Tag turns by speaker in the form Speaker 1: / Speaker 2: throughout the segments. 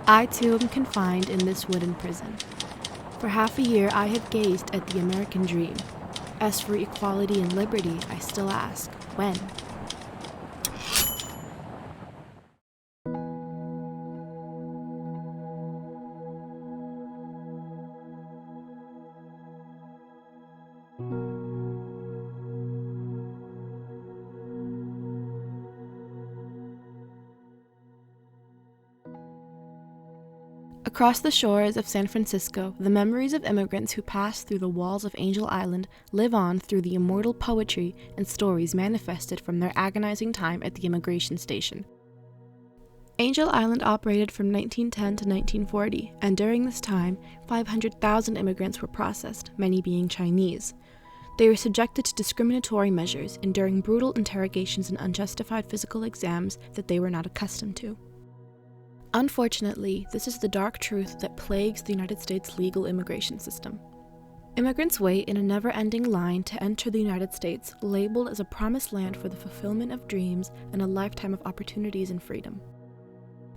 Speaker 1: I too am confined in this wooden prison. For half a year I have gazed at the American dream. As for equality and liberty, I still ask, when? Across the shores of San Francisco, the memories of immigrants who passed through the walls of Angel Island live on through the immortal poetry and stories manifested from their agonizing time at the immigration station. Angel Island operated from 1910 to 1940, and during this time, 500,000 immigrants were processed, many being Chinese. They were subjected to discriminatory measures, enduring brutal interrogations and unjustified physical exams that they were not accustomed to. Unfortunately, this is the dark truth that plagues the United States legal immigration system. Immigrants wait in a never-ending line to enter the United States, labeled as a promised land for the fulfillment of dreams and a lifetime of opportunities and freedom.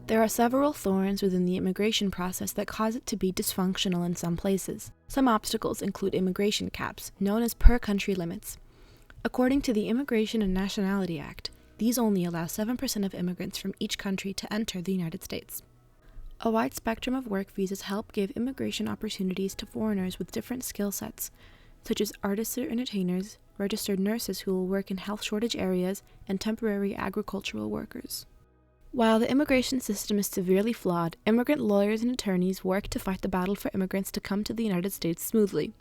Speaker 1: There are several thorns within the immigration process that cause it to be dysfunctional in some places. Some obstacles include immigration caps, known as per-country limits. According to the Immigration and Nationality Act, these only allow 7% of immigrants from each country to enter the United States. A wide spectrum of work visas help give immigration opportunities to foreigners with different skill sets, such as artists or entertainers, registered nurses who will work in health shortage areas, and temporary agricultural workers. While the immigration system is severely flawed, immigrant lawyers and attorneys work to fight the battle for immigrants to come to the United States smoothly.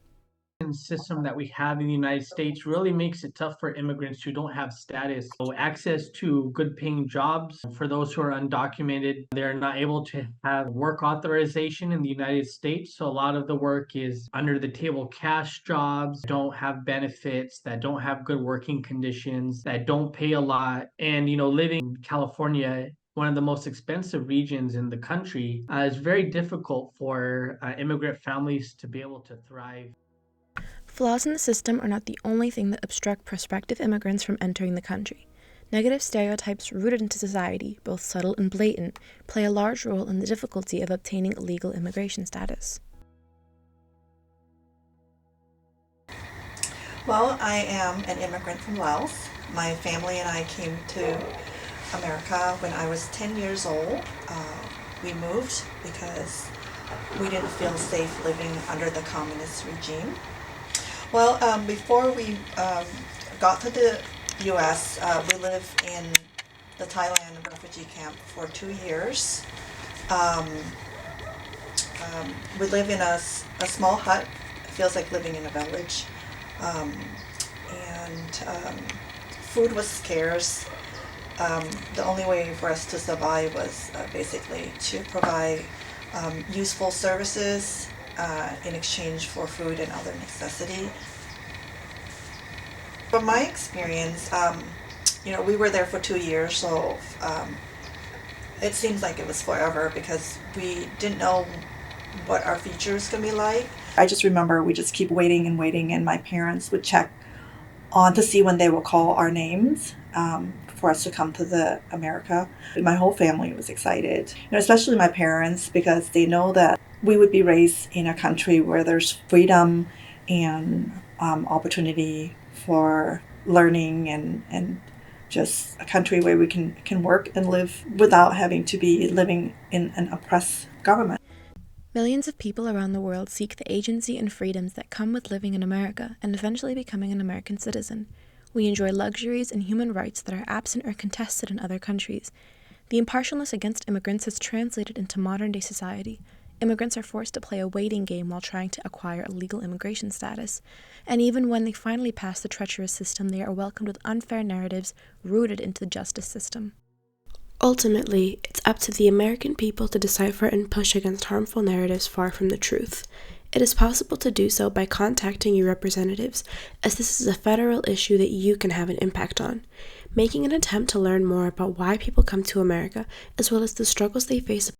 Speaker 2: System that we have in the United States really makes it tough for immigrants who don't have status. So access to good paying jobs for those who are undocumented, they're not able to have work authorization in the United States. So a lot of the work is under the table cash jobs, don't have benefits, that don't have good working conditions, that don't pay a lot. And, living in California, one of the most expensive regions in the country, is very difficult for immigrant families to be able to thrive.
Speaker 1: Flaws in the system are not the only thing that obstruct prospective immigrants from entering the country. Negative stereotypes rooted into society, both subtle and blatant, play a large role in the difficulty of obtaining legal immigration status.
Speaker 3: Well, I am an immigrant from Laos. My family and I came to America when I was 10 years old. We moved because we didn't feel safe living under the communist regime. Well, before we got to the U.S., we lived in the Thailand refugee camp for 2 years. We live in a small hut. It feels like living in a village. Food was scarce. The only way for us to survive was basically to provide useful services in exchange for food and other necessity. From my experience, we were there for 2 years, so it seems like it was forever because we didn't know what our future was going to be like. I just remember we just keep waiting, and my parents would check on to see when they will call our names for us to come to America. My whole family was excited, especially my parents, because they know that we would be raised in a country where there's freedom and opportunity for learning and just a country where we can work and live without having to be living in an oppressed government.
Speaker 1: Millions of people around the world seek the agency and freedoms that come with living in America and eventually becoming an American citizen. We enjoy luxuries and human rights that are absent or contested in other countries. The impartialness against immigrants has translated into modern-day society. Immigrants are forced to play a waiting game while trying to acquire a legal immigration status, and even when they finally pass the treacherous system, they are welcomed with unfair narratives rooted into the justice system. Ultimately, it's up to the American people to decipher and push against harmful narratives far from the truth. It is possible to do so by contacting your representatives, as this is a federal issue that you can have an impact on. Making an attempt to learn more about why people come to America, as well as the struggles they face